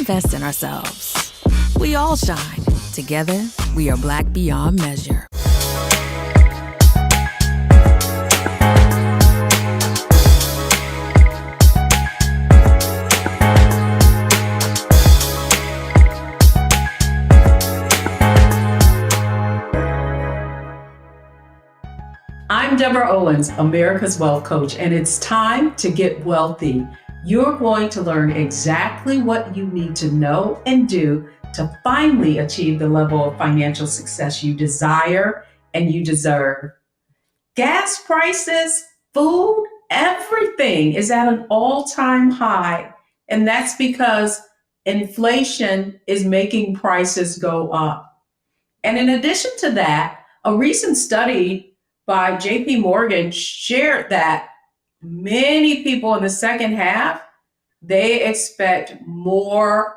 invest in ourselves. We all shine. Together, we are Black beyond measure. I'm Deborah Owens, America's Wealth Coach, and it's time to get wealthy. You're going to learn exactly what you need to know and do to finally achieve the level of financial success you desire and you deserve. Gas prices, food, everything is at an all-time high, and that's because inflation is making prices go up. And in addition to that, a recent study by JP Morgan shared that many people in the second half, they expect more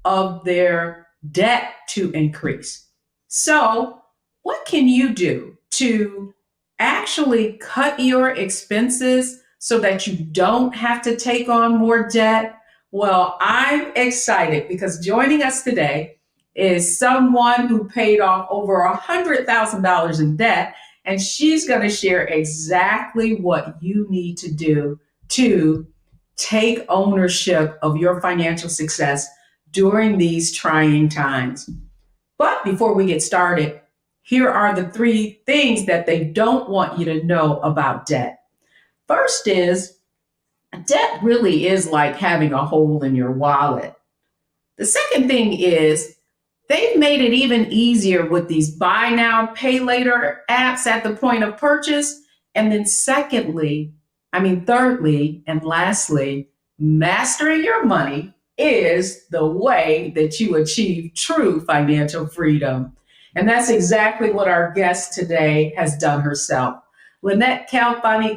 of their debt to increase. So what can you do to actually cut your expenses so that you don't have to take on more debt? Well, I'm excited because joining us today is someone who paid off over $100,000 in debt. And she's going to share exactly what you need to do to take ownership of your financial success during these trying times. But before we get started, here are the 3 things that they don't want you to know about debt. First is, debt really is like having a hole in your wallet. The second thing is, they've made it even easier with these buy now, pay later apps at the point of purchase. And then thirdly, and lastly, mastering your money is the way that you achieve true financial freedom. And that's exactly what our guest today has done herself. Lynnette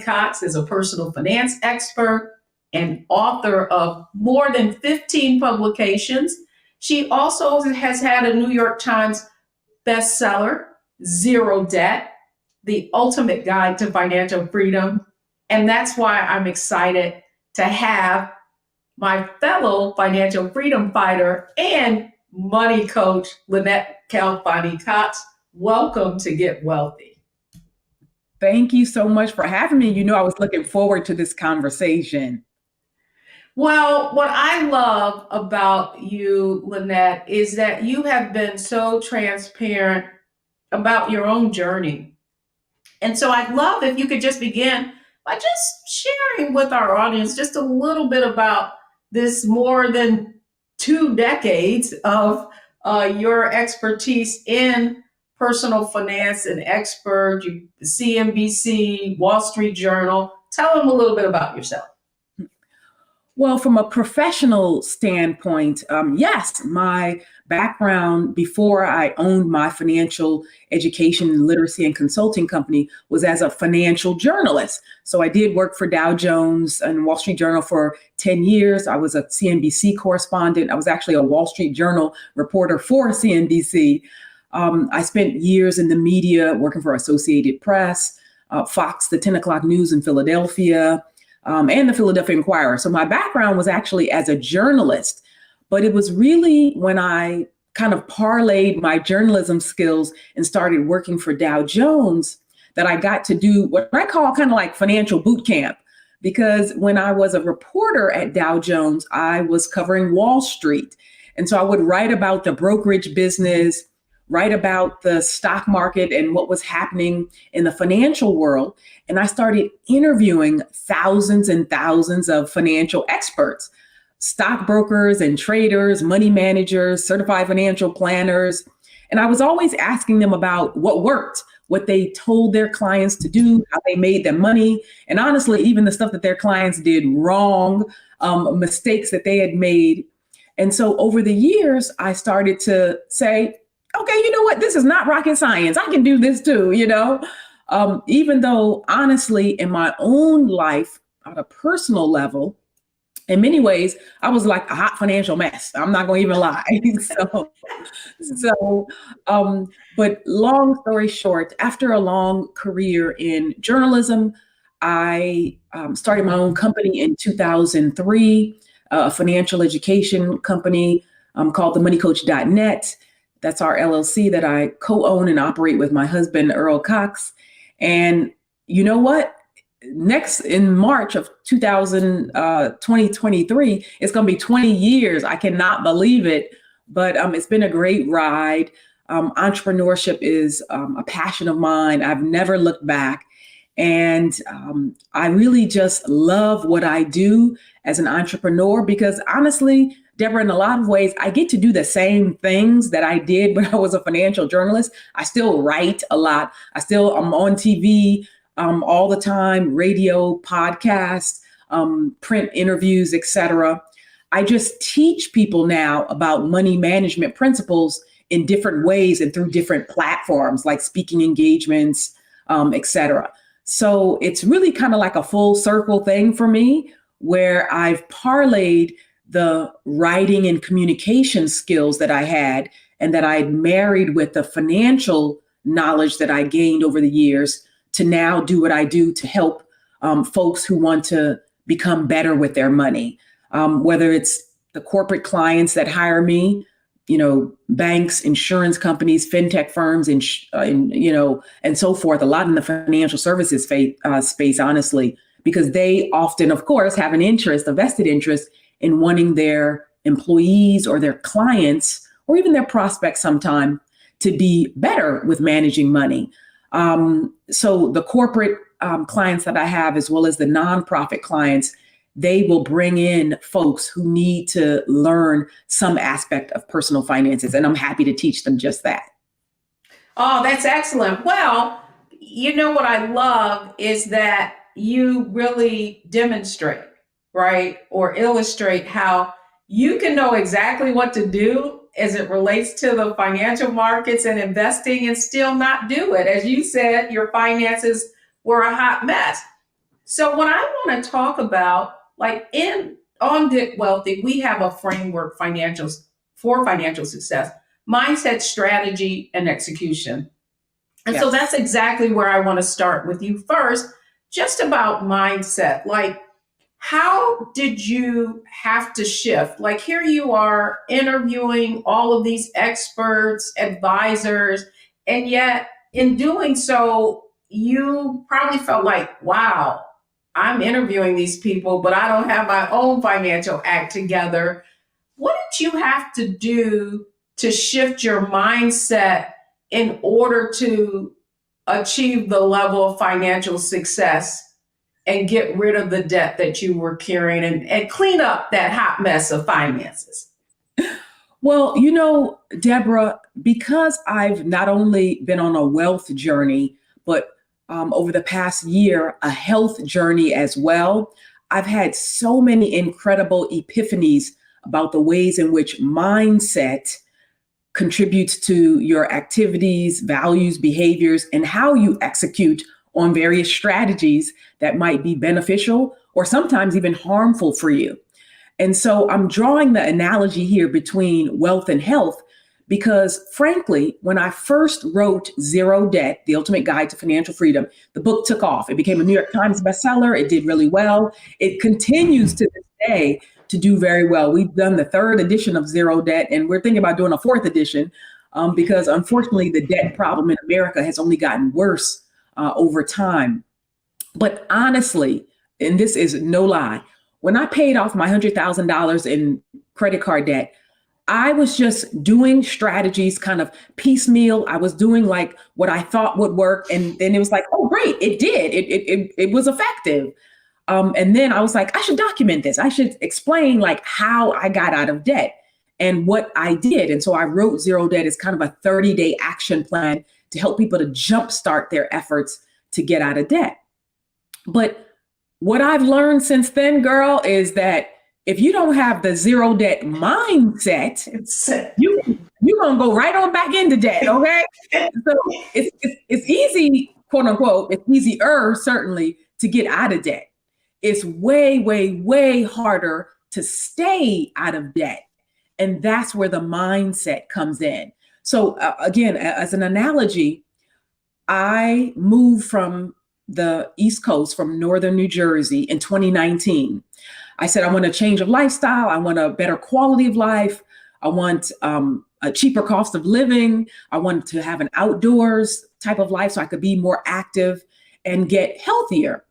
Cox is a personal finance expert and author of more than 15 publications. She also has had a New York Times bestseller, Zero Debt, The Ultimate Guide to Financial Freedom. And that's why I'm excited to have my fellow financial freedom fighter and money coach, Lynnette Cox. Welcome to Get Wealthy. Thank you so much for having me. You know, I was looking forward to this conversation. Well, what I love about you, Lynnette, is that you have been so transparent about your own journey. And so I'd love if you could just begin by just sharing with our audience just a little bit about this more than 2 decades of your expertise in personal finance and expert, CNBC, Wall Street Journal. Tell them a little bit about yourself. Well, from a professional standpoint, yes, my background before I owned my financial education, literacy, and consulting company was as a financial journalist. So I did work for Dow Jones and Wall Street Journal for 10 years. I was a CNBC correspondent. I was actually a Wall Street Journal reporter for CNBC. I spent years in the media working for Associated Press, Fox, the 10 o'clock news in Philadelphia, and the Philadelphia Inquirer. So my background was actually as a journalist, but it was really when I kind of parlayed my journalism skills and started working for Dow Jones that I got to do what I call kind of like financial boot camp. Because when I was a reporter at Dow Jones, I was covering Wall Street. And so I would write about the brokerage business, write about the stock market and what was happening in the financial world. And I started interviewing thousands and thousands of financial experts, stockbrokers and traders, money managers, certified financial planners. And I was always asking them about what worked, what they told their clients to do, how they made their money, and honestly, even the stuff that their clients did wrong, mistakes that they had made. And so over the years, I started to say, okay, you know what? This is not rocket science. I can do this too, even though honestly, in my own life, on a personal level, in many ways, I was like a hot financial mess. I'm not going to even lie. But long story short, after a long career in journalism, I started my own company in 2003, a financial education company called themoneycoach.net. That's our LLC that I co-own and operate with my husband, Earl Cox. And you know what? Next in March of 2023, it's going to be 20 years. I cannot believe it, but it's been a great ride. Entrepreneurship is a passion of mine. I've never looked back. And I really just love what I do as an entrepreneur because honestly, Deborah, in a lot of ways, I get to do the same things that I did when I was a financial journalist. I still write a lot. I'm on TV all the time, radio, podcasts, print interviews, etc. I just teach people now about money management principles in different ways and through different platforms like speaking engagements, etc. So it's really kind of like a full circle thing for me where I've parlayed the writing and communication skills that I had and that I had married with the financial knowledge that I gained over the years to now do what I do to help folks who want to become better with their money, whether it's the corporate clients that hire me, banks, insurance companies, fintech firms, and so forth, a lot in the financial services space, honestly, because they often, of course, have a vested interest in wanting their employees or their clients or even their prospects sometime to be better with managing money. So the corporate clients that I have, as well as the nonprofit clients, they will bring in folks who need to learn some aspect of personal finances. And I'm happy to teach them just that. Oh, that's excellent. Well, what I love is that you really demonstrate, right, or illustrate how you can know exactly what to do as it relates to the financial markets and investing and still not do it. As you said, your finances were a hot mess. So what I want to talk about, on Get Wealthy, we have a framework for financial success, mindset, strategy, and execution. And so that's exactly where I want to start with you first, just about mindset. How did you have to shift? Here you are interviewing all of these experts, advisors, and yet in doing so, you probably felt like, wow, I'm interviewing these people, but I don't have my own financial act together. What did you have to do to shift your mindset in order to achieve the level of financial success and get rid of the debt that you were carrying and clean up that hot mess of finances? Well, Deborah, because I've not only been on a wealth journey, but over the past year, a health journey as well, I've had so many incredible epiphanies about the ways in which mindset contributes to your activities, values, behaviors, and how you execute on various strategies that might be beneficial or sometimes even harmful for you. And so I'm drawing the analogy here between wealth and health because, frankly, when I first wrote Zero Debt, The Ultimate Guide to Financial Freedom, the book took off. It became a New York Times bestseller. It did really well. It continues to this day to do very well. We've done the 3rd edition of Zero Debt, and we're thinking about doing a 4th edition because, unfortunately, the debt problem in America has only gotten worse over time. But honestly, and this is no lie, when I paid off my $100,000 in credit card debt, I was just doing strategies kind of piecemeal. I was doing what I thought would work. And then it was like, oh, great, it did. It was effective. And then I was like, I should document this. I should explain how I got out of debt and what I did. And so I wrote Zero Debt as kind of a 30-day action plan to help people to jumpstart their efforts to get out of debt. But what I've learned since then, girl, is that if you don't have the zero debt mindset, you're going to go right on back into debt, okay? So it's easy, quote unquote, it's easier, certainly, to get out of debt. It's way, way, way harder to stay out of debt. And that's where the mindset comes in. So again, as an analogy, I moved from the East Coast, from Northern New Jersey in 2019. I said, I want a change of lifestyle. I want a better quality of life. I want a cheaper cost of living. I wanted to have an outdoors type of life so I could be more active and get healthier.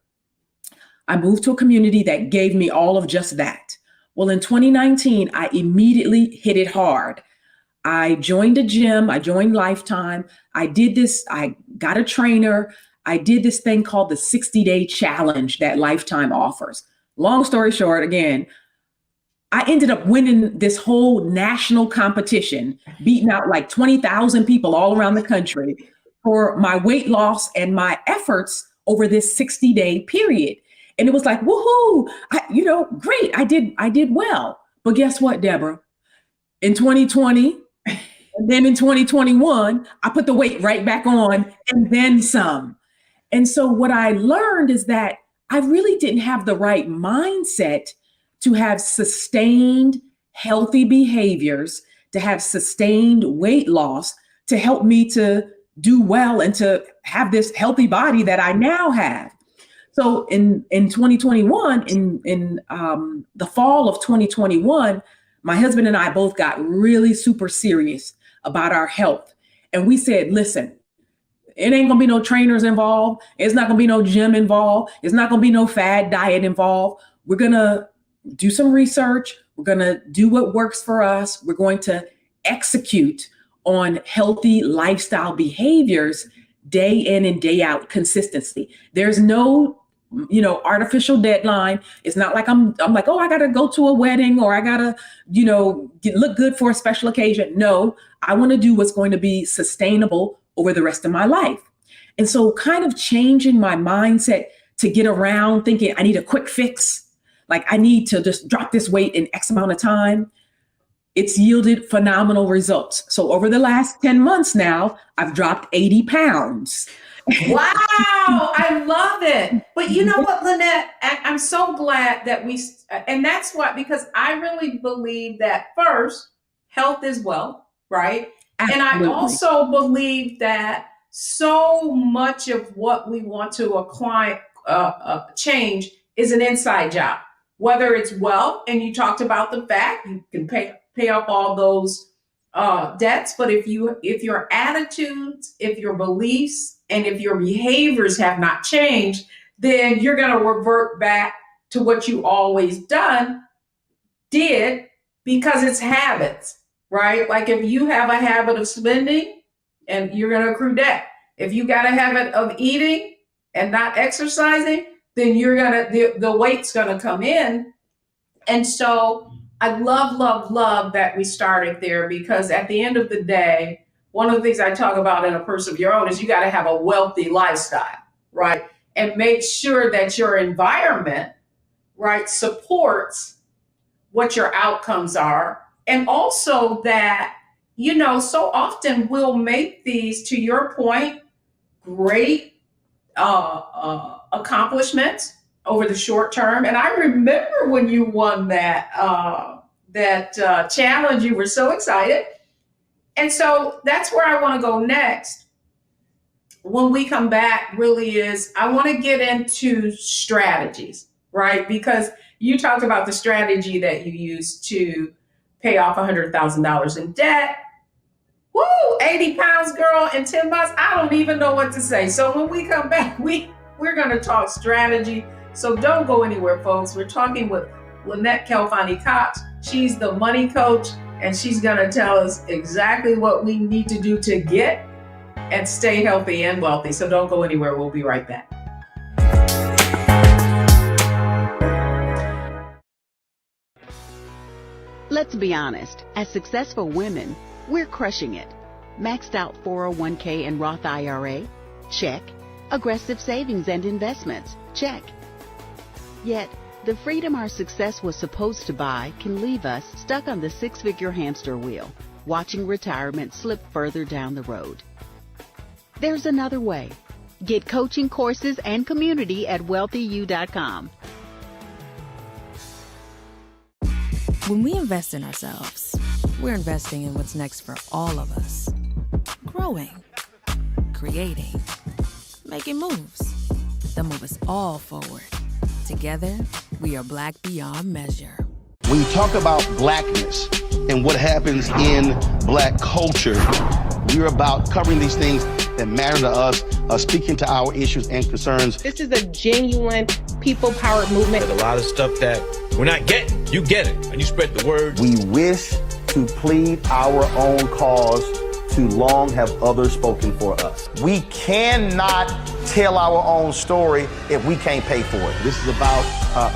I moved to a community that gave me all of just that. Well, in 2019, I immediately hit it hard. I joined a gym. I joined Lifetime. I did this. I got a trainer. I did this thing called the 60-day challenge that Lifetime offers. Long story short, again, I ended up winning this whole national competition, beating out like 20,000 people all around the country for my weight loss and my efforts over this 60-day period. And it was like, woohoo, great. I did well. But guess what, Deborah? In 2020, and then in 2021, I put the weight right back on and then some. And so what I learned is that I really didn't have the right mindset to have sustained healthy behaviors, to have sustained weight loss, to help me to do well and to have this healthy body that I now have. So in 2021, in the fall of 2021, my husband and I both got really super serious about our health. And we said, listen, it ain't gonna be no trainers involved. It's not gonna be no gym involved. It's not gonna be no fad diet involved. We're gonna do some research. We're gonna do what works for us. We're going to execute on healthy lifestyle behaviors day in and day out consistency. There's no artificial deadline. It's not like I'm like, oh, I got to go to a wedding or I got to, look good for a special occasion. No, I want to do what's going to be sustainable over the rest of my life. And so kind of changing my mindset to get around thinking I need a quick fix. Like I need to just drop this weight in X amount of time. It's yielded phenomenal results. So over the last 10 months now, I've dropped 80 pounds. Wow, I love it. But you know what, Lynnette, I'm so glad that and that's what, because I really believe that first, health is wealth, right? Absolutely. And I also believe that so much of what we want to acquire, change is an inside job, whether it's wealth, and you talked about the fact you can pay off all those debts, but if your attitudes, if your beliefs, and if your behaviors have not changed, then you're going to revert back to what you always did because it's habits, right? Like if you have a habit of spending and you're going to accrue debt. If you got a habit of eating and not exercising, then the weight's going to come in. And so I love that we started there, because at the end of the day, one of the things I talk about in A Purse of Your Own is you got to have a wealthy lifestyle, right? And make sure that your environment, right, supports what your outcomes are. And also that, so often we'll make these, to your point, great accomplishments over the short term. And I remember when you won that challenge, you were so excited. And so that's where I want to go next. When we come back, really is, I want to get into strategies, right? Because you talked about the strategy that you used to pay off $100,000 in debt. Woo, 80 pounds, girl, in 10 months. I don't even know what to say. So when we come back, we're going to talk strategy. So don't go anywhere, folks. We're talking with Lynnette Kelfani-Cox. She's the money coach, and she's going to tell us exactly what we need to do to get and stay healthy and wealthy. So don't go anywhere. We'll be right back. Let's be honest, as successful women, we're crushing it. Maxed out 401k and Roth IRA? Check. Aggressive savings and investments? Check. Yet, the freedom our success was supposed to buy can leave us stuck on the six-figure hamster wheel, watching retirement slip further down the road. There's another way. Get coaching courses and community at wealthyu.com. When we invest in ourselves, we're investing in what's next for all of us. Growing, creating, making moves that move us all forward. Together, we are Black beyond measure. When you talk about blackness and what happens in black culture, we're about covering these things that matter to us, speaking to our issues and concerns. This is a genuine people-powered movement. There's a lot of stuff that we're not getting. You get it, and you spread the word. We wish to plead our own cause. Too long have others spoken for us. We cannot tell our own story if we can't pay for it. This is about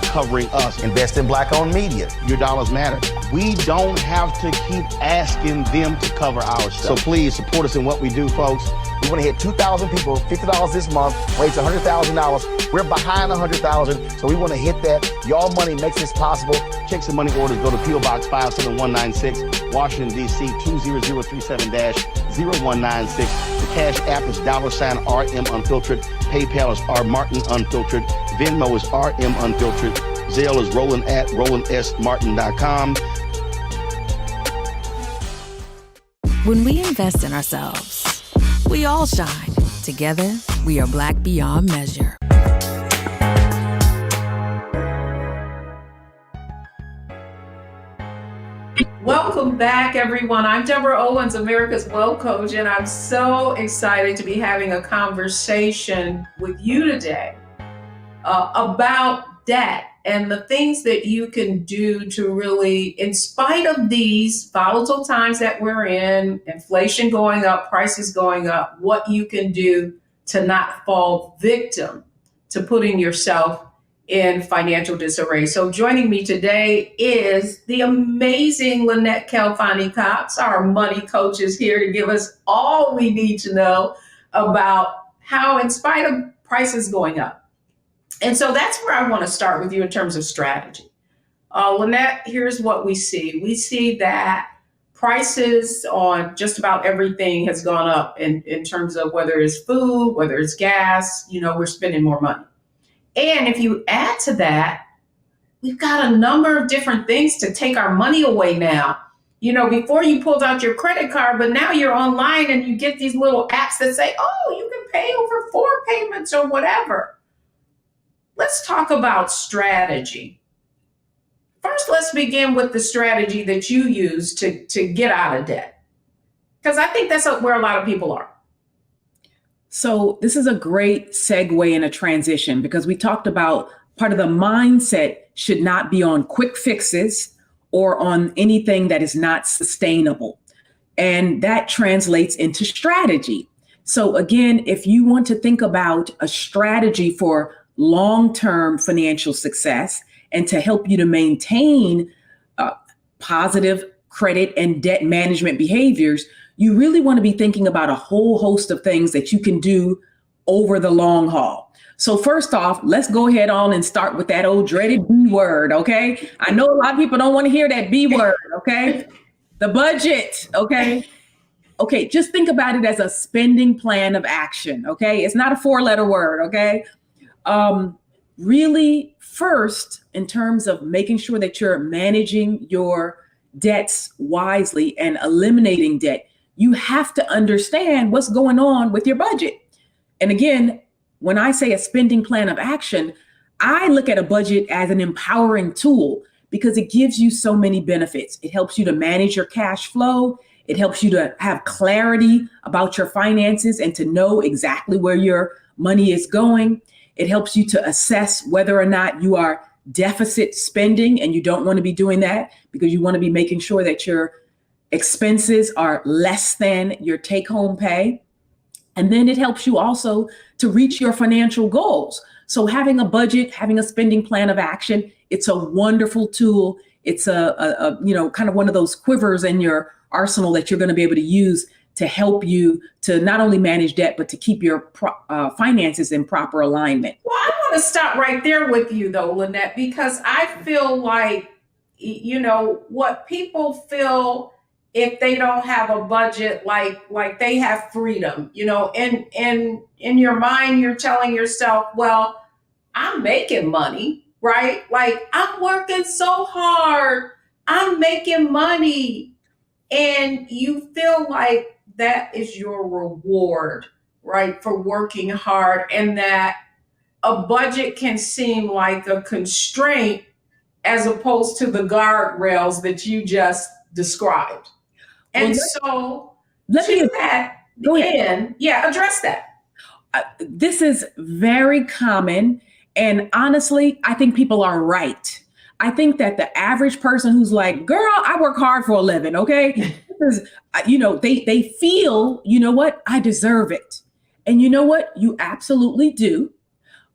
covering us. Invest in black-owned media. Your dollars matter. We don't have to keep asking them to cover our stuff. So please support us in what we do, folks. We want to hit 2,000 people, $50 this month, raise $100,000. We're behind $100,000, so we want to hit that. Y'all money makes this possible. Checks and money orders go to P.O. Box 57196, Washington, D.C. 20037-0196. The Cash App is $RM Unfiltered. PayPal is R Martin Unfiltered. Venmo is RM Unfiltered. Zelle is Roland at RolandSMartin.com. When we invest in ourselves, we all shine. Together, we are Black beyond measure. Welcome back, everyone. I'm Deborah Owens, America's Wealth Coach, and I'm so excited to be having a conversation with you today about debt and the things that you can do to really, in spite of these volatile times that we're in, inflation going up, prices going up, what you can do to not fall victim to putting yourself in financial disarray. So joining me today is the amazing Lynnette Kelfani-Cox. Our money coach is here to give us all we need to know about how, in spite of prices going up. And so that's where I want to start with you in terms of strategy. Lynnette, here's what we see. We see that prices on just about everything has gone up in terms of whether it's food, whether it's gas, we're spending more money. And if you add to that, we've got a number of different things to take our money away now. Before you pulled out your credit card, but now you're online and you get these little apps that say, oh, you can pay over 4 payments or whatever. Let's talk about strategy. First, let's begin with the strategy that you use to get out of debt, because I think that's where a lot of people are. So this is a great segue and a transition, because we talked about part of the mindset should not be on quick fixes or on anything that is not sustainable. And that translates into strategy. So again, if you want to think about a strategy for long-term financial success and to help you to maintain positive credit and debt management behaviors, you really want to be thinking about a whole host of things that you can do over the long haul. So first off, let's go ahead on and start with that old dreaded B word, okay? I know a lot of people don't want to hear that B word, okay? The budget, okay? Okay, just think about it as a spending plan of action, okay? It's not a 4-letter word, okay? Really, first, in terms of making sure that you're managing your debts wisely and eliminating debt, you have to understand what's going on with your budget. And again, when I say a spending plan of action, I look at a budget as an empowering tool because it gives you so many benefits. It helps you to manage your cash flow. It helps you to have clarity about your finances and to know exactly where your money is going. It helps you to assess whether or not you are deficit spending, and you don't want to be doing that because you want to be making sure that your expenses are less than your take-home pay. And then it helps you also to reach your financial goals. So having a budget, having a spending plan of action, it's a wonderful tool. It's a kind of one of those quivers in your arsenal that you're going to be able to use to help you to not only manage debt, but to keep your finances in proper alignment. Well, I want to stop right there with you, though, Lynnette, because I feel like, what people feel if they don't have a budget, like they have freedom, in your mind, you're telling yourself, well, I'm making money, right? Like I'm working so hard, I'm making money. And you feel like that is your reward, right, for working hard, and that a budget can seem like a constraint as opposed to the guardrails that you just described. And so let me go ahead. Address that. This is very common. And honestly, I think people are right. I think that the average person who's like, girl, I work hard for a living, okay? Because, they feel, you know what? I deserve it. And you know what? You absolutely do.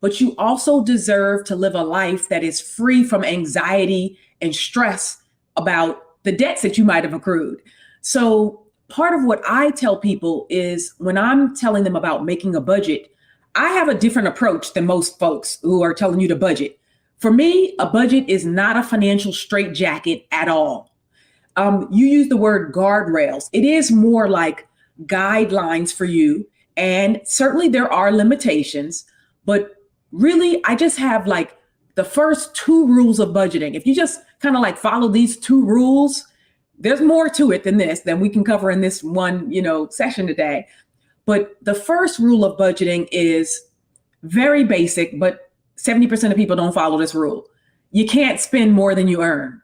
But you also deserve to live a life that is free from anxiety and stress about the debts that you might have accrued. So part of what I tell people is when I'm telling them about making a budget, I have a different approach than most folks who are telling you to budget. For me, a budget is not a financial straitjacket at all. You use the word guardrails. It is more like guidelines for you. And certainly there are limitations, but really, I just have like the first 2 rules of budgeting. If you just kind of like follow these 2 rules, there's more to it than we can cover in this one, session today. But the first rule of budgeting is very basic, but 70% of people don't follow this rule. You can't spend more than you earn.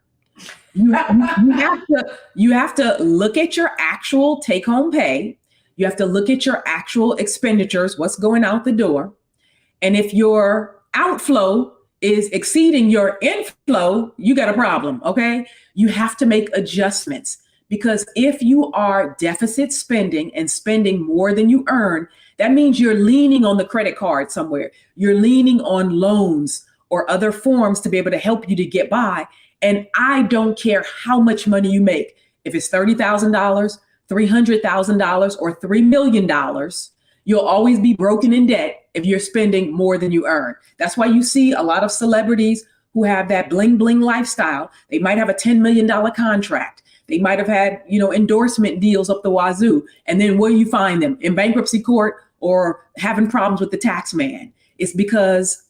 You have to look at your actual take-home pay. You have to look at your actual expenditures, what's going out the door. And if your outflow is exceeding your inflow, you got a problem, okay? You have to make adjustments, because if you are deficit spending and spending more than you earn, that means you're leaning on the credit card somewhere. You're leaning on loans or other forms to be able to help you to get by. And I don't care how much money you make. If it's $30,000, $300,000, or $3 million, you'll always be broken in debt if you're spending more than you earn. That's why you see a lot of celebrities who have that bling bling lifestyle. They might have a $10 million contract. They might have had, endorsement deals up the wazoo. And then where do you find them? In bankruptcy court or having problems with the tax man. It's because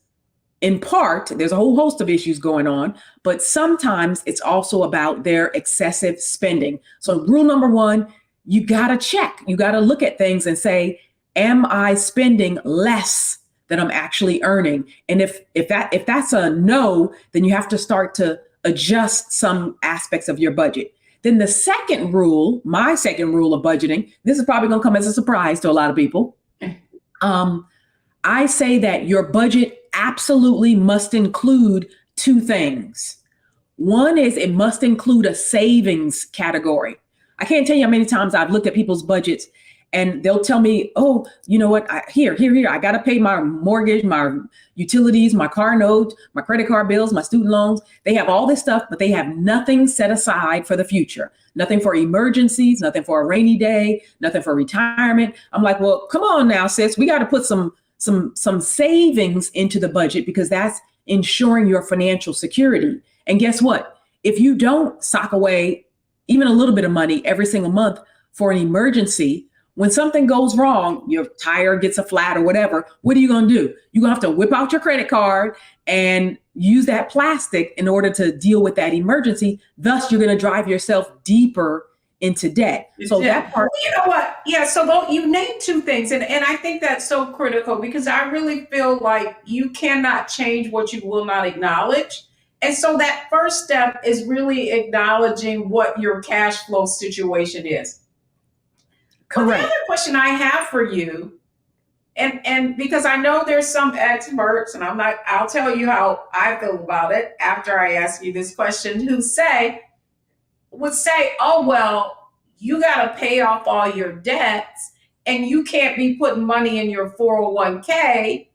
in part, there's a whole host of issues going on, but sometimes it's also about their excessive spending. So rule number 1, you got to check. You got to look at things and say, am I spending less than I'm actually earning? And if that's a no, then you have to start to adjust some aspects of your budget. Then the second rule, my second rule of budgeting, this is probably going to come as a surprise to a lot of people. I say that your budget absolutely must include 2 things. One is it must include a savings category. I can't tell you how many times I've looked at people's budgets and they'll tell me, oh, you know what, here, I got to pay my mortgage, my utilities, my car note, my credit card bills, my student loans. They have all this stuff, but they have nothing set aside for the future. Nothing for emergencies, nothing for a rainy day, nothing for retirement. I'm like, well, come on now, sis, we got to put some savings into the budget, because that's ensuring your financial security. And guess what? If you don't sock away even a little bit of money every single month for an emergency, when something goes wrong, your tire gets a flat or whatever, what are you going to do? You're going to have to whip out your credit card and use that plastic in order to deal with that emergency. Thus, you're going to drive yourself deeper into debt. So that part. You know what? Yeah. So you named 2 things. And I think that's so critical, because I really feel like you cannot change what you will not acknowledge. And so that first step is really acknowledging what your cash flow situation is. Correct. Well, the other question I have for you, and because I know there's some experts, and I'll tell you how I feel about it after I ask you this question, who would say, oh, well, you got to pay off all your debts and you can't be putting money in your 401k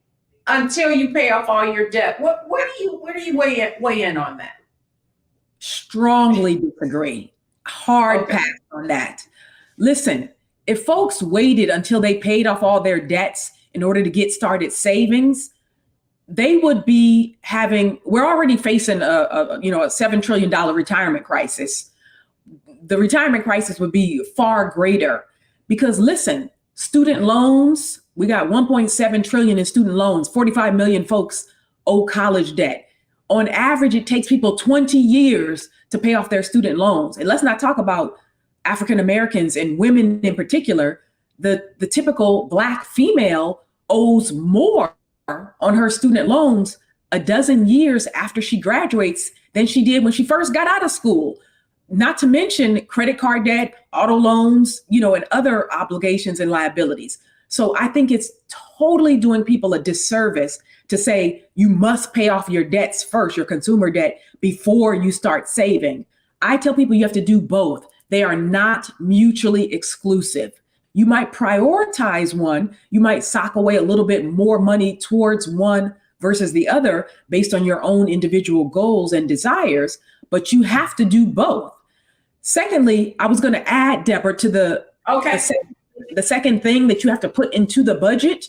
until you pay off all your debt. Where do you weigh in on that? Strongly disagree. Hard pass on that. Listen, if folks waited until they paid off all their debts in order to get started savings, they would be we're already facing a $7 trillion retirement crisis. The retirement crisis would be far greater, because listen, student loans, we got 1.7 trillion in student loans, 45 million folks owe college debt. On average, it takes people 20 years to pay off their student loans. And let's not talk about African Americans and women in particular. The typical Black female owes more on her student loans a dozen years after she graduates than she did when she first got out of school. Not to mention credit card debt, auto loans, and other obligations and liabilities. So I think it's totally doing people a disservice to say you must pay off your debts first, your consumer debt, before you start saving. I tell people you have to do both. They are not mutually exclusive. You might prioritize one. You might sock away a little bit more money towards one versus the other based on your own individual goals and desires, but you have to do both. Secondly, I was going to add, Deborah, to the second thing that you have to put into the budget.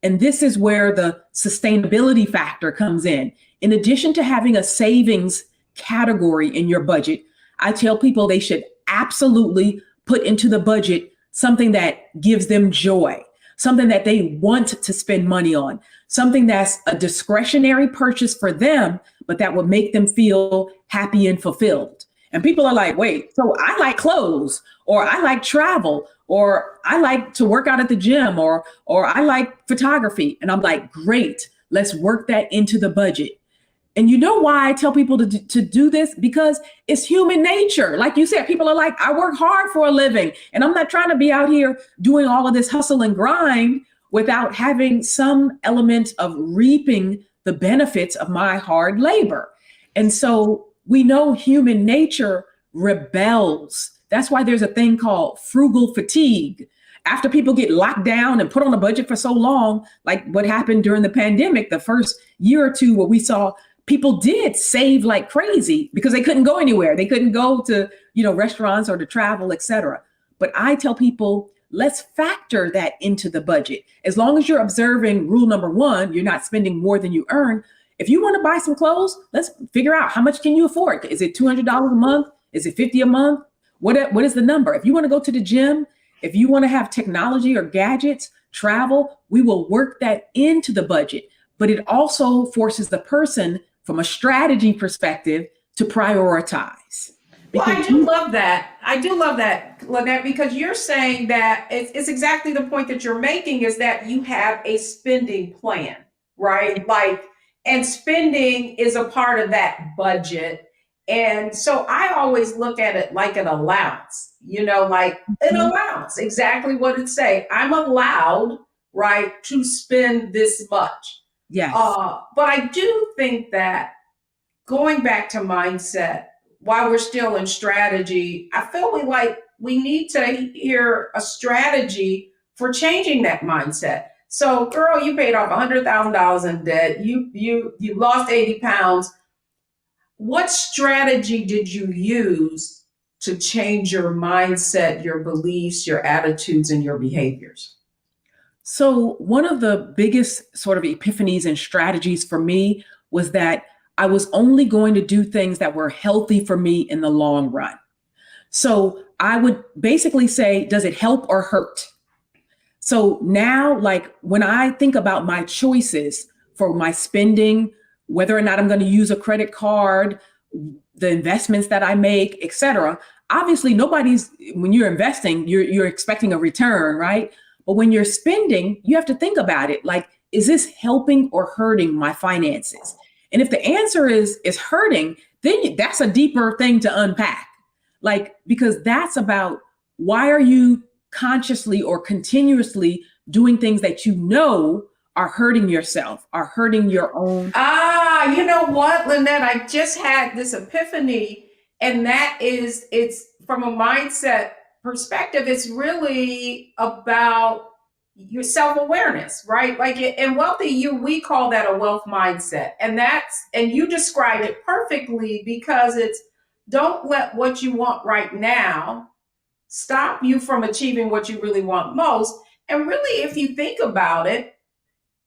And this is where the sustainability factor comes in. In addition to having a savings category in your budget, I tell people they should absolutely put into the budget something that gives them joy, something that they want to spend money on, something that's a discretionary purchase for them, but that would make them feel happy and fulfilled. And people are like, wait, so I like clothes, or I like travel, or I like to work out at the gym, or I like photography. And I'm like, great, let's work that into the budget. And you know why I tell people to do this? Because it's human nature. Like you said, people are like, I work hard for a living, and I'm not trying to be out here doing all of this hustle and grind without having some element of reaping the benefits of my hard labor. And so we know human nature rebels. That's why there's a thing called frugal fatigue. After people get locked down and put on a budget for so long, like what happened during the pandemic, the first year or two, where we saw people did save like crazy because they couldn't go anywhere. They couldn't go to, restaurants or to travel, et cetera. But I tell people, let's factor that into the budget. As long as you're observing rule number one, you're not spending more than you earn. If you want to buy some clothes, let's figure out how much can you afford. Is it $200 a month? Is it $50 a month? What is the number? If you want to go to the gym, if you want to have technology or gadgets, travel, we will work that into the budget. But it also forces the person from a strategy perspective to prioritize. Well, I do love that. I do love that, Lynnette, because you're saying that it's exactly the point that you're making, is that you have a spending plan, right? And spending is a part of that budget. And so I always look at it like an allowance, like an allowance, exactly what it say. I'm allowed, right, to spend this much. Yes. But I do think that going back to mindset, while we're still in strategy, I feel we need to hear a strategy for changing that mindset. So, girl, you paid off $100,000 in debt. You lost 80 pounds. What strategy did you use to change your mindset, your beliefs, your attitudes, and your behaviors? So one of the biggest sort of epiphanies and strategies for me was that I was only going to do things that were healthy for me in the long run. So I would basically say, does it help or hurt? So now, like when I think about my choices for my spending, whether or not I'm going to use a credit card, the investments that I make, et cetera, obviously when you're investing, you're expecting a return, right? But when you're spending, you have to think about it. Like, is this helping or hurting my finances? And if the answer is hurting, then that's a deeper thing to unpack. Because that's about, why are you consciously or continuously doing things that are hurting yourself, are hurting your own? You know what, Lynnette, I just had this epiphany, and that is, it's from a mindset perspective, it's really about your self-awareness, right? Like in Wealthy You, we call that a wealth mindset. And you describe it perfectly, because it's, don't let what you want right now stop you from achieving what you really want most. And really, if you think about it,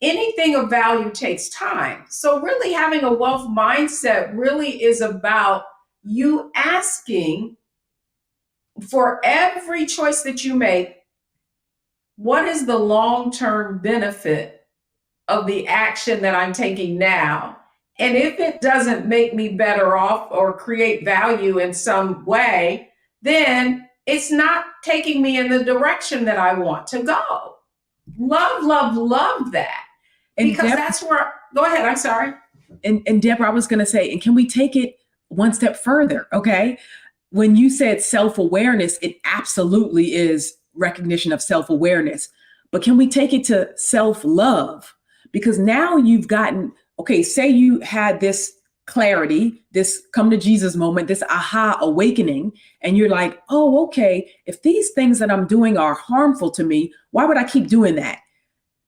anything of value takes time. So really having a wealth mindset really is about you asking, for every choice that you make, what is the long-term benefit of the action that I'm taking now? And if it doesn't make me better off or create value in some way, then it's not taking me in the direction that I want to go. Love that. Because that's where, go ahead, I'm sorry. and Deborah, I was going to say, and can we take it one step further? Okay. When you said self-awareness, it absolutely is recognition of self-awareness, but can we take it to self-love? Because now you've gotten, okay, say you had this clarity, this come to Jesus moment, this aha awakening, and you're like, oh, okay, if these things that I'm doing are harmful to me, why would I keep doing that?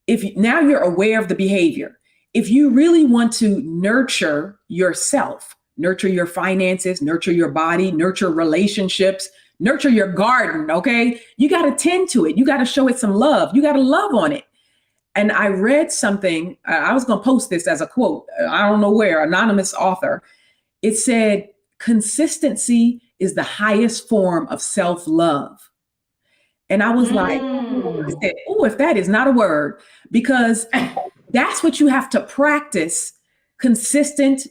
If now you're aware of the behavior, if you really want to nurture yourself, nurture your finances, nurture your body, nurture relationships, nurture your garden, okay? You got to tend to it. You got to show it some love. You got to love on it. And I read something, I was going to post this as a quote, I don't know where, anonymous author. It said, consistency is the highest form of self-love. And I was like, oh, if that is not a word, because that's what you have to practice, consistent,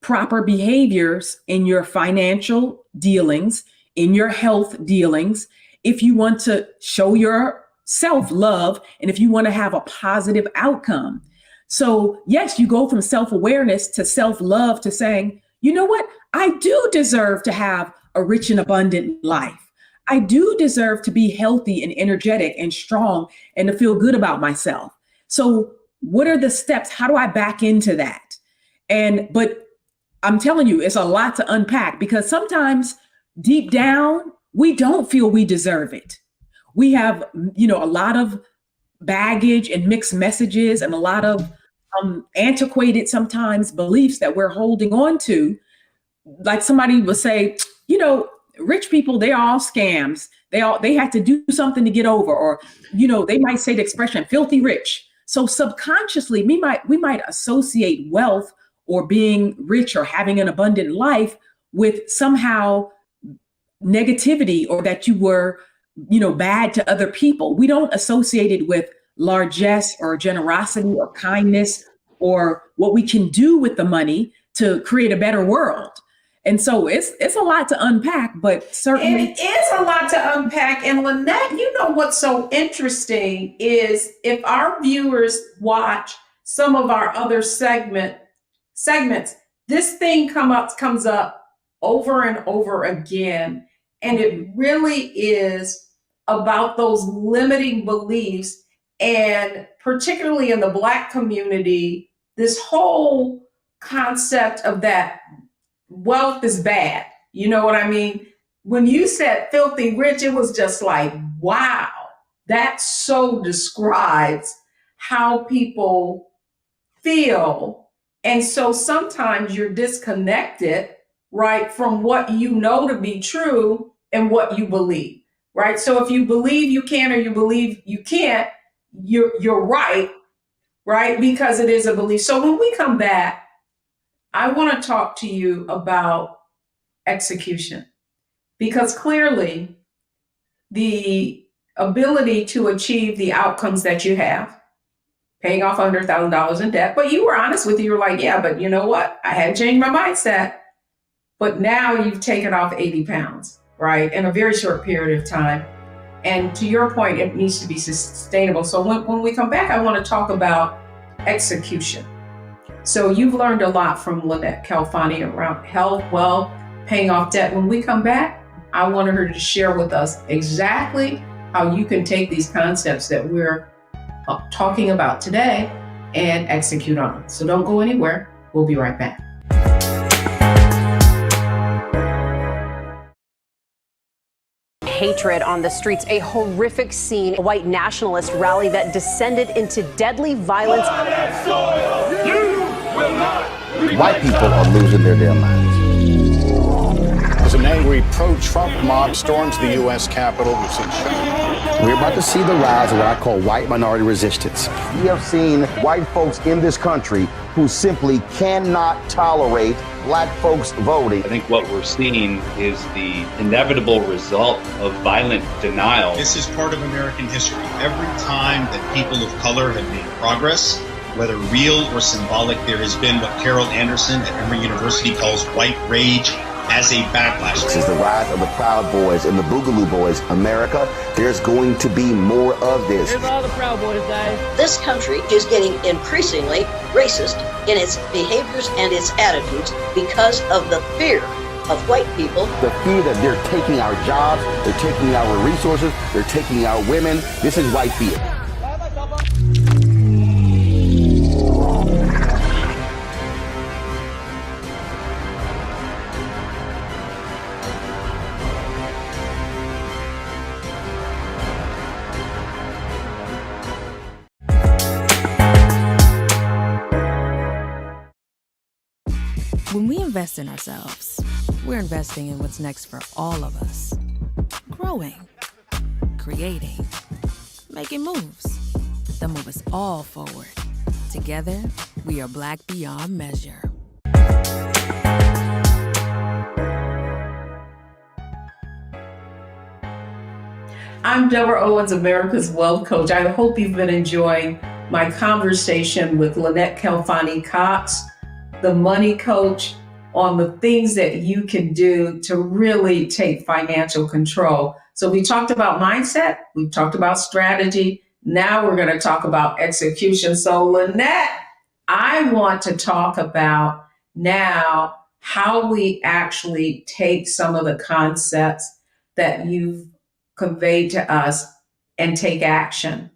proper behaviors in your financial dealings, in your health dealings, if you want to show your self-love and if you want to have a positive outcome. So yes, you go from self-awareness to self-love to saying, you know what? I do deserve to have a rich and abundant life. I do deserve to be healthy and energetic and strong and to feel good about myself. So what are the steps? How do I back into that? But I'm telling you, it's a lot to unpack because sometimes deep down, we don't feel we deserve it. We have, a lot of baggage and mixed messages and a lot of antiquated sometimes beliefs that we're holding on to. Like somebody will say, rich people, they're all scams. They had to do something to get over, or, they might say the expression filthy rich. So subconsciously, we might associate wealth or being rich or having an abundant life with somehow negativity, or that you were, bad to other people. We don't associate it with largesse or generosity or kindness or what we can do with the money to create a better world. And so it's a lot to unpack, but certainly it is a lot to unpack. And Lynnette, what's so interesting is if our viewers watch some of our other segments, this thing comes up over and over again. And it really is about those limiting beliefs. And particularly in the Black community, this whole concept of that wealth is bad. You know what I mean? When you said filthy rich, it was just like, wow, that so describes how people feel. And so sometimes you're disconnected, right, from what you know to be true and what you believe, right? So if you believe you can or you believe you can't, you're right, because it is a belief. So when we come back, I want to talk to you about execution, because clearly the ability to achieve the outcomes that you have, paying off $100,000 in debt, but you were honest with you. You were like, yeah, but you know what? I had changed my mindset. But now you've taken off 80 pounds, right, in a very short period of time. And to your point, it needs to be sustainable. So when we come back, I want to talk about execution. So you've learned a lot from Lynnette Calfani around health, wealth, paying off debt. When we come back, I wanted her to share with us exactly how you can take these concepts that we're talking about today and execute on them. So don't go anywhere. We'll be right back. Hatred on the streets, a horrific scene, a white nationalist rally that descended into deadly violence. White people are losing their damn minds. As an angry pro-Trump mob storms the U.S. Capitol, we've seen shootings. We're about to see the rise of what I call white minority resistance. We have seen white folks in this country who simply cannot tolerate Black folks voting. I think what we're seeing is the inevitable result of violent denial. This is part of American history. Every time that people of color have made progress, whether real or symbolic, there has been what Carol Anderson at Emory University calls white rage as a backlash. This is the rise of the Proud Boys and the Boogaloo Boys. America, there's going to be more of this. Here's all the Proud Boys, guys. This country is getting increasingly racist in its behaviors and its attitudes because of the fear of white people. The fear that they're taking our jobs, they're taking our resources, they're taking our women. This is white fear. When we invest in ourselves, we're investing in what's next for all of us. Growing, creating, making moves that move us all forward. Together, we are Black beyond measure. I'm Deborah Owens, America's Wealth Coach. I hope you've been enjoying my conversation with Lynnette Kelfani-Cox, the money coach, on the things that you can do to really take financial control. So we talked about mindset, we've talked about strategy. Now we're going to talk about execution. So Lynnette, I want to talk about now how we actually take some of the concepts that you've conveyed to us and take action.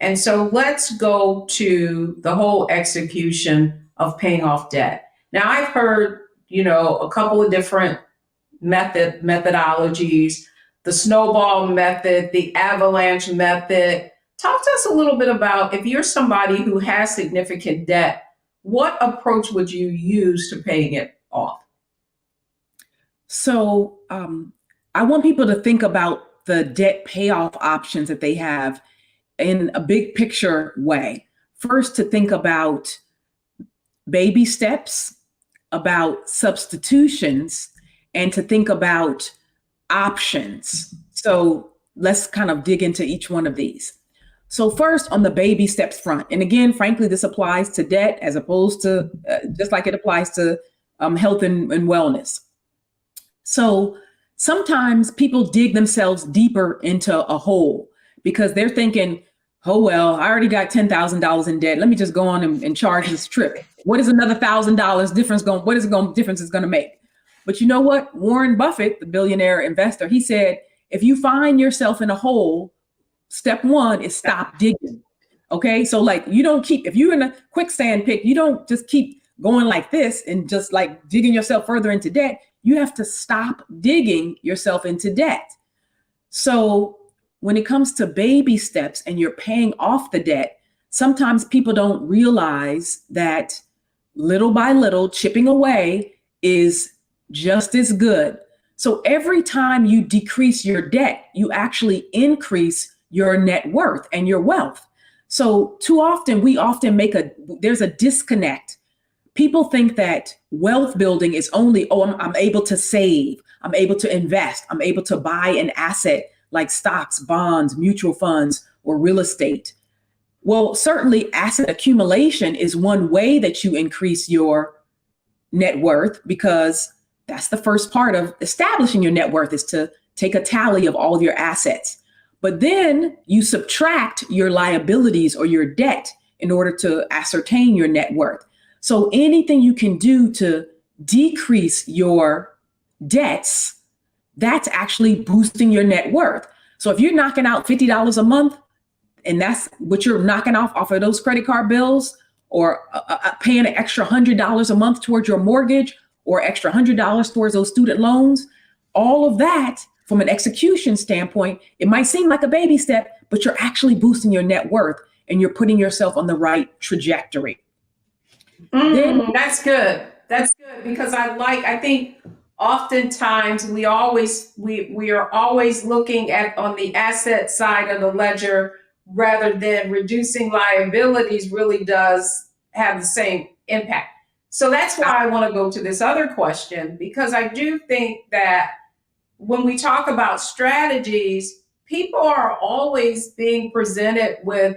And so let's go to the whole execution of paying off debt. Now, I've heard, a couple of different methodologies, the snowball method, the avalanche method. Talk to us a little bit about, if you're somebody who has significant debt, what approach would you use to paying it off? So I want people to think about the debt payoff options that they have in a big picture way. First, to think about baby steps, about substitutions, and to think about options. So let's kind of dig into each one of these. So first, on the baby steps front, and again, frankly, this applies to debt as opposed to just like it applies to health and wellness. So sometimes people dig themselves deeper into a hole because they're thinking, oh, well, I already got $10,000 in debt. Let me just go on and charge this trip. What is another $1,000 difference difference is going to make? But you know what? Warren Buffett, the billionaire investor, he said, if you find yourself in a hole, step one is stop digging. Okay. So like if you're in a quicksand pit, you don't just keep going like this and just like digging yourself further into debt. You have to stop digging yourself into debt. So when it comes to baby steps and you're paying off the debt, sometimes people don't realize that little by little, chipping away is just as good. So every time you decrease your debt, you actually increase your net worth and your wealth. So too often, there's a disconnect. People think that wealth building is only, I'm able to save, I'm able to invest, I'm able to buy an asset like stocks, bonds, mutual funds, or real estate. Well, certainly asset accumulation is one way that you increase your net worth, because that's the first part of establishing your net worth, is to take a tally of all of your assets. But then you subtract your liabilities or your debt in order to ascertain your net worth. So anything you can do to decrease your debts, that's actually boosting your net worth. So if you're knocking out $50 a month, and that's what you're knocking off of those credit card bills, or paying an extra $100 a month towards your mortgage, or extra $100 towards those student loans, all of that from an execution standpoint, it might seem like a baby step, but you're actually boosting your net worth and you're putting yourself on the right trajectory. That's good. That's good, because I think oftentimes we are always looking at on the asset side of the ledger, rather than reducing liabilities really does have the same impact. So that's why I want to go to this other question, because I do think that when we talk about strategies, people are always being presented with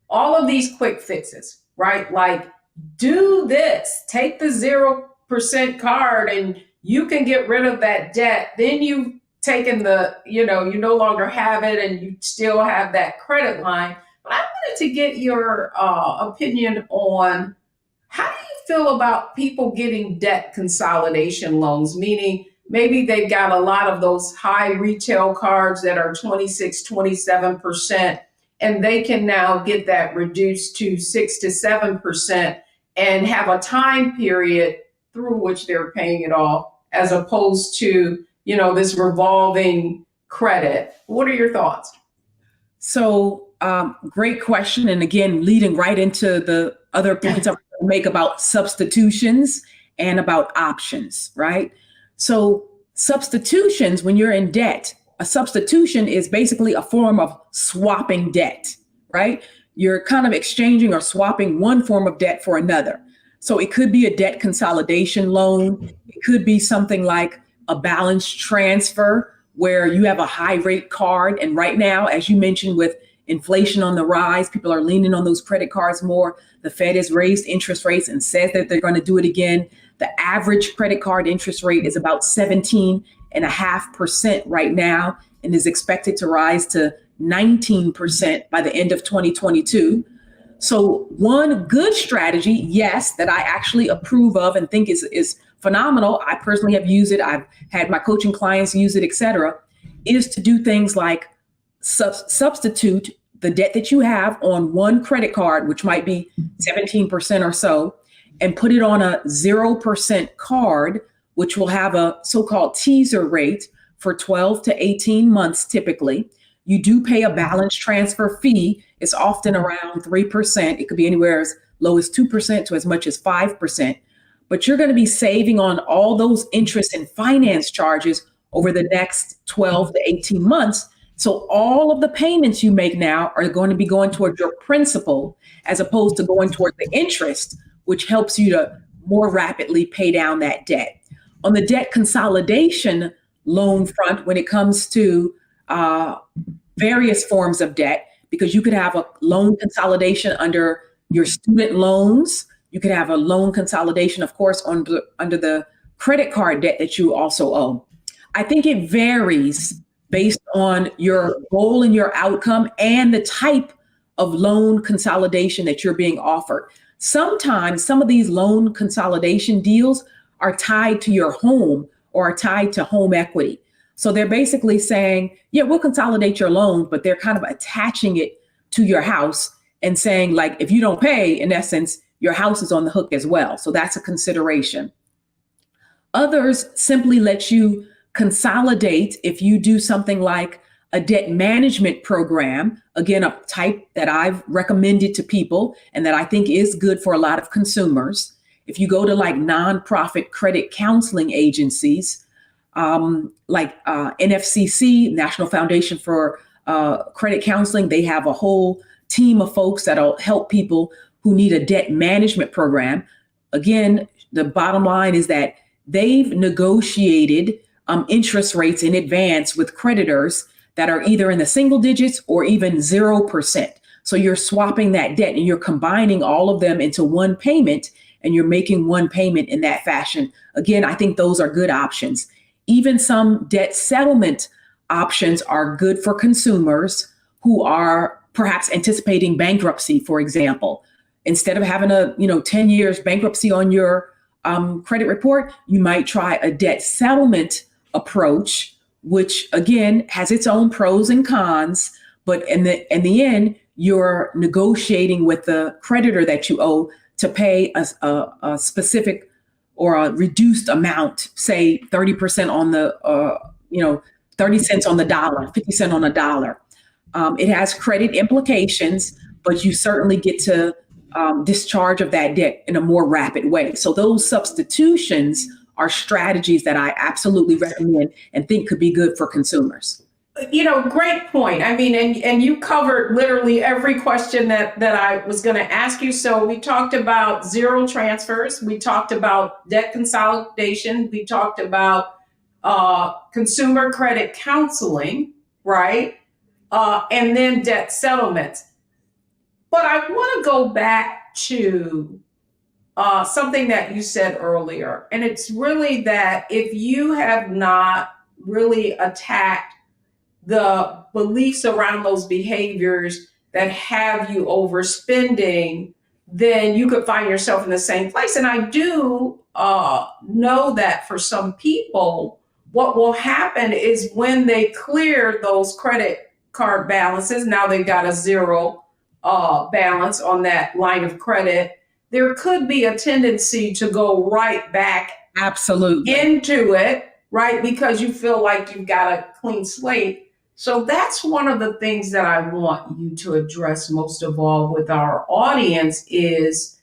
all of these quick fixes, right? Like, do this, take the 0% card and you can get rid of that debt. Then you've taken you no longer have it and you still have that credit line. But I wanted to get your opinion on How do you feel about people getting debt consolidation loans, meaning maybe they've got a lot of those high retail cards that are 26, 27%, and they can now get that reduced to 6 to 7% and have a time period through which they're paying it off, as opposed to, this revolving credit? What are your thoughts? So, great question. And again, leading right into the other points I'm going to make about substitutions and about options, right? So substitutions, when you're in debt, a substitution is basically a form of swapping debt, right? You're kind of exchanging or swapping one form of debt for another. So it could be a debt consolidation loan. It could be something like a balance transfer where you have a high rate card. And right now, as you mentioned, with inflation on the rise, people are leaning on those credit cards more. The Fed has raised interest rates and says that they're going to do it again. The average credit card interest rate is about 17.5% right now and is expected to rise to 19% by the end of 2022. So one good strategy, yes, that I actually approve of and think is phenomenal. I personally have used it. I've had my coaching clients use it, et cetera, is to do things like substitute the debt that you have on one credit card, which might be 17% or so, and put it on a 0% card, which will have a so-called teaser rate for 12 to 18 months typically. You do pay a balance transfer fee. It's often around 3%. It could be anywhere as low as 2% to as much as 5%. But you're going to be saving on all those interest and finance charges over the next 12 to 18 months. So all of the payments you make now are going to be going towards your principal as opposed to going toward the interest, which helps you to more rapidly pay down that debt. On the debt consolidation loan front, when it comes to various forms of debt, because you could have a loan consolidation under your student loans. You could have a loan consolidation, of course, under the credit card debt that you also owe. I think it varies based on your goal and your outcome and the type of loan consolidation that you're being offered. Sometimes some of these loan consolidation deals are tied to your home or are tied to home equity. So they're basically saying, yeah, we'll consolidate your loan, but they're kind of attaching it to your house and saying, like, if you don't pay, in essence, your house is on the hook as well. So that's a consideration. Others simply let you consolidate if you do something like a debt management program, again, a type that I've recommended to people and that I think is good for a lot of consumers. If you go to like nonprofit credit counseling agencies, like NFCC, National Foundation for Credit Counseling, they have a whole team of folks that'll help people who need a debt management program. Again, the bottom line is that they've negotiated interest rates in advance with creditors that are either in the single digits or even 0%. So you're swapping that debt and you're combining all of them into one payment and you're making one payment in that fashion. Again, I think those are good options. Even some debt settlement options are good for consumers who are perhaps anticipating bankruptcy, for example. Instead of having a 10 years bankruptcy on your credit report, you might try a debt settlement approach, which again has its own pros and cons. But in the end, you're negotiating with the creditor that you owe to pay a specific or a reduced amount, say 30% on the, 30 cents on the dollar, 50 cents on a dollar. It has credit implications, but you certainly get to discharge of that debt in a more rapid way. So those substitutions are strategies that I absolutely recommend and think could be good for consumers. Great point. I mean, and you covered literally every question that I was going to ask you. So we talked about zero transfers. We talked about debt consolidation. We talked about consumer credit counseling, right? And then debt settlements. But I want to go back to something that you said earlier. And it's really that if you have not really attacked the beliefs around those behaviors that have you overspending, then you could find yourself in the same place. And I do know that for some people, what will happen is when they clear those credit card balances, now they've got a zero balance on that line of credit, there could be a tendency to go right back absolutely into it, right? Because you feel like you've got a clean slate. So that's one of the things that I want you to address most of all with our audience is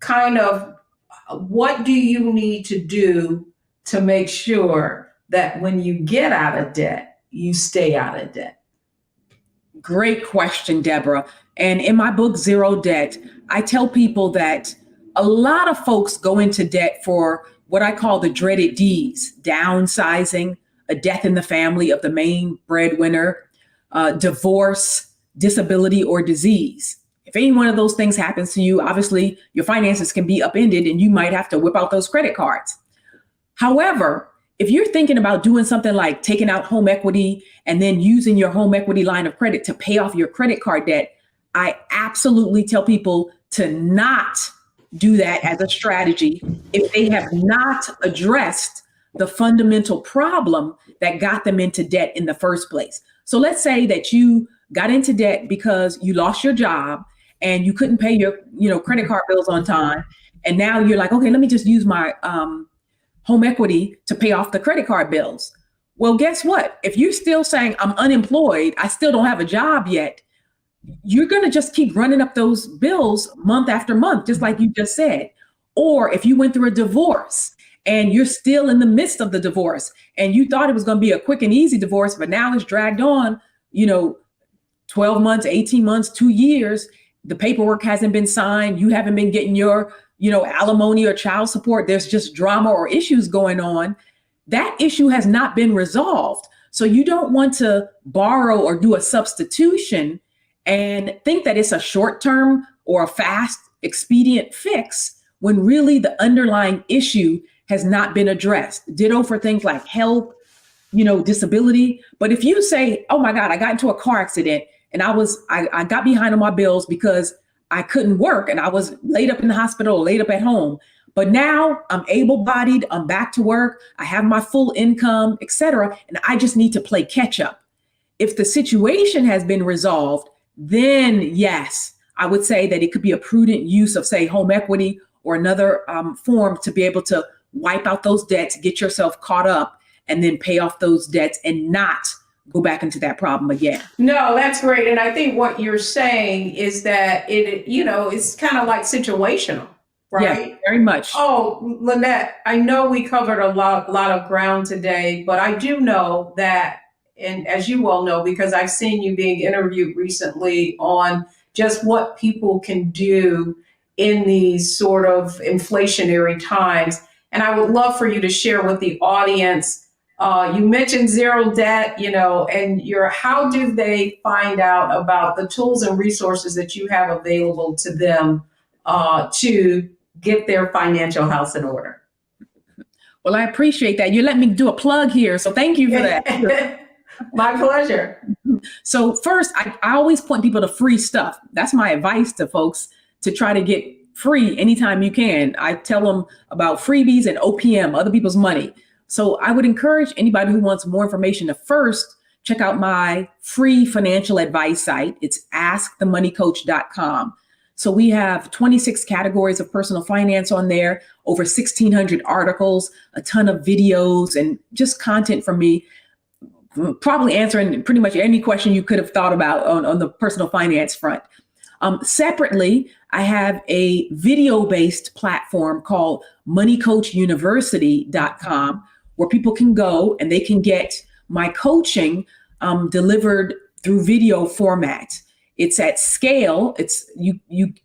kind of what do you need to do to make sure that when you get out of debt, you stay out of debt? Great question, Deborah. And in my book, Zero Debt, I tell people that a lot of folks go into debt for what I call the dreaded D's: downsizing, a death in the family of the main breadwinner, divorce, disability, or disease. If any one of those things happens to you, obviously your finances can be upended and you might have to whip out those credit cards. However, if you're thinking about doing something like taking out home equity and then using your home equity line of credit to pay off your credit card debt, I absolutely tell people to not do that as a strategy if they have not addressed the fundamental problem that got them into debt in the first place. So let's say that you got into debt because you lost your job and you couldn't pay your, credit card bills on time. And now you're like, okay, let me just use my home equity to pay off the credit card bills. Well, guess what? If you're still saying I'm unemployed, I still don't have a job yet, you're going to just keep running up those bills month after month, just like you just said. Or if you went through a divorce and you're still in the midst of the divorce and you thought it was going to be a quick and easy divorce, but now it's dragged on, 12 months, 18 months, 2 years, the paperwork hasn't been signed. You haven't been getting your, alimony or child support. There's just drama or issues going on. That issue has not been resolved. So you don't want to borrow or do a substitution and think that it's a short-term or a fast, expedient fix when really the underlying issue has not been addressed. Ditto for things like health, disability. But if you say, oh my God, I got into a car accident and I got behind on my bills because I couldn't work and I was laid up in the hospital, laid up at home. But now I'm able-bodied, I'm back to work, I have my full income, et cetera, and I just need to play catch up. If the situation has been resolved, then yes, I would say that it could be a prudent use of, say, home equity or another form to be able to wipe out those debts, get yourself caught up, and then pay off those debts and not go back into that problem again. No, that's great. And I think what you're saying is that it's kind of like situational, right? Yeah, very much. Oh, Lynnette, I know we covered a lot of ground today, but I do know that, and as you well know, because I've seen you being interviewed recently on just what people can do in these sort of inflationary times. And I would love for you to share with the audience. You mentioned zero debt, and how do they find out about the tools and resources that you have available to them to get their financial house in order? Well, I appreciate that. You let me do a plug here. So thank you for that. My pleasure. So first, I always point people to free stuff. That's my advice to folks, to try to get free anytime you can. I tell them about freebies and OPM, other people's money. So I would encourage anybody who wants more information to first check out my free financial advice site. It's askthemoneycoach.com. So we have 26 categories of personal finance on there, over 1,600 articles, a ton of videos, and just content from me, probably answering pretty much any question you could have thought about on the personal finance front. Separately, I have a video-based platform called moneycoachuniversity.com, where people can go and they can get my coaching delivered through video format. It's at scale. It's you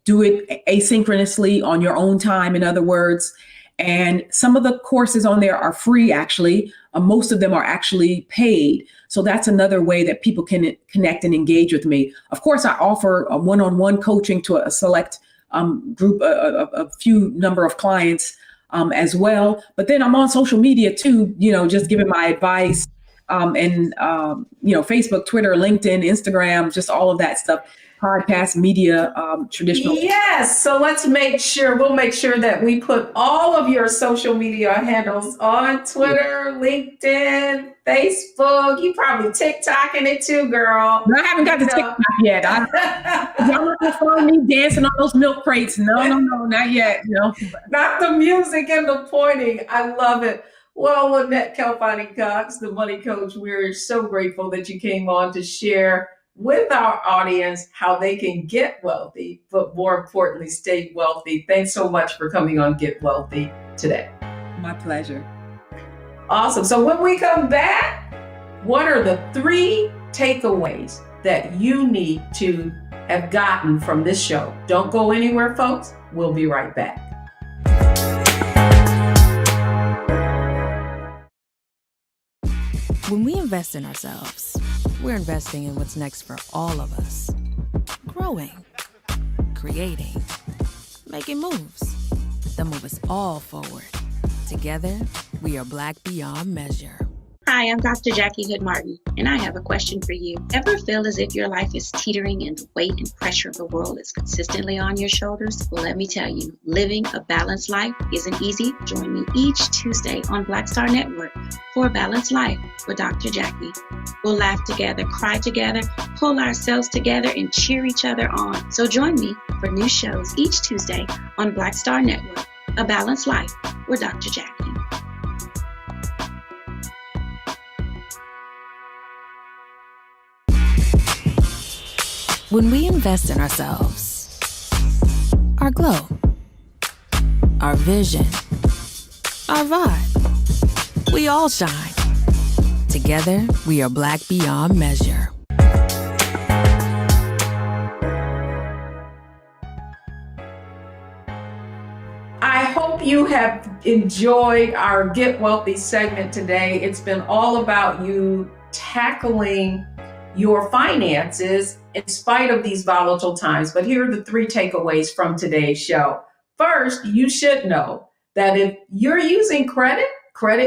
do it asynchronously on your own time, in other words. And some of the courses on there are free, actually. Most of them are actually paid. So that's another way that people can connect and engage with me. Of course, I offer a one-on-one coaching to a select group, a few number of clients as well. But then I'm on social media too, just giving my advice. Facebook, Twitter, LinkedIn, Instagram, just all of that stuff. Podcast, media, traditional. Yes. So we'll make sure that we put all of your social media handles on Twitter, LinkedIn, Facebook. You probably TikToking it too, girl. No, I haven't got to TikTok yet. Y'all not gonna find me dancing on those milk crates. No, not yet. No. Not the music and the pointing. I love it. Well, Lynnette Calfani-Cox, the Money Coach, we're so grateful that you came on to share with our audience how they can get wealthy, but more importantly, stay wealthy. Thanks so much for coming on Get Wealthy today. My pleasure. Awesome. So when we come back, what are the 3 takeaways that you need to have gotten from this show? Don't go anywhere, folks. We'll be right back. When we invest in ourselves, we're investing in what's next for all of us. Growing, creating, making moves that move us all forward. Together, we are Black beyond measure. Hi, I'm Dr. Jackie Hood Martin, and I have a question for you. Ever feel as if your life is teetering and the weight and pressure of the world is consistently on your shoulders? Well, let me tell you, living a balanced life isn't easy. Join me each Tuesday on Black Star Network for A Balanced Life with Dr. Jackie. We'll laugh together, cry together, pull ourselves together, and cheer each other on. So join me for new shows each Tuesday on Black Star Network, A Balanced Life with Dr. Jackie. When we invest in ourselves, our glow, our vision, our vibe, we all shine. Together, we are Black beyond measure. I hope you have enjoyed our Get Wealthy segment today. It's been all about you tackling your finances in spite of these volatile times. But here are the 3 takeaways from today's show. First, you should know that if you're using credit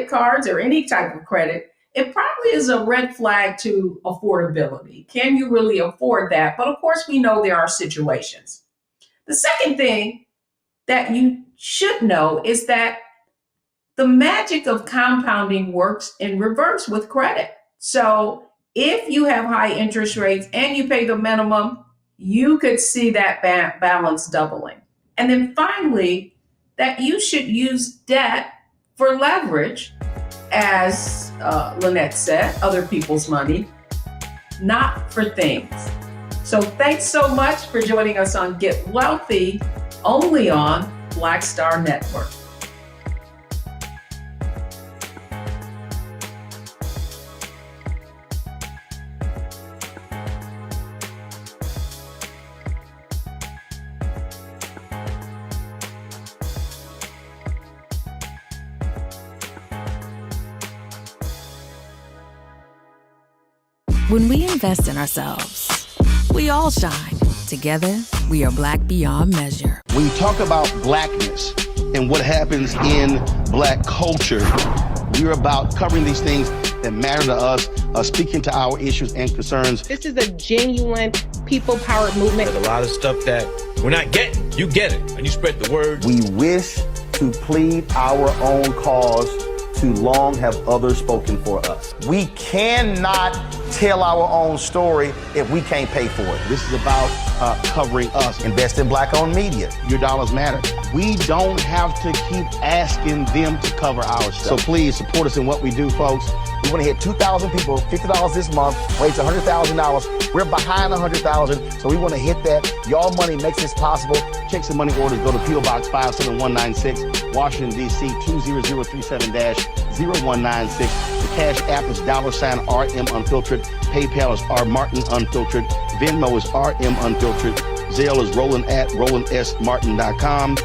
cards, or any type of credit, it probably is a red flag to affordability. Can you really afford that? But of course, we know there are situations. The second thing that you should know is that the magic of compounding works in reverse with credit. So if you have high interest rates and you pay the minimum, you could see that balance doubling. And then finally, that you should use debt for leverage, as Lynnette said, other people's money, not for things. So thanks so much for joining us on Get Wealthy, only on Black Star Network. When we invest in ourselves, we all shine. Together, we are Black beyond measure. When you talk about blackness and what happens in Black culture, we're about covering these things that matter to us, speaking to our issues and concerns. This is a genuine people-powered movement. There's a lot of stuff that we're not getting. You get it, and you spread the word. We wish to plead our own cause. Too long have others spoken for us. We cannot tell our own story if we can't pay for it. This is about covering us. Invest in Black-owned media. Your dollars matter. We don't have to keep asking them to cover our stuff. So please support us in what we do, folks. We want to hit 2,000 people, $50 this month, raise $100,000. We're behind 100,000, so we want to hit that. Your money makes this possible. Checks and money orders go to P.O. Box 57196, Washington, D.C. 20037-0196. The Cash App is $RM Unfiltered. PayPal is R Martin Unfiltered. Venmo is RM Unfiltered. Zelle is rolling@RolandSMartin.com.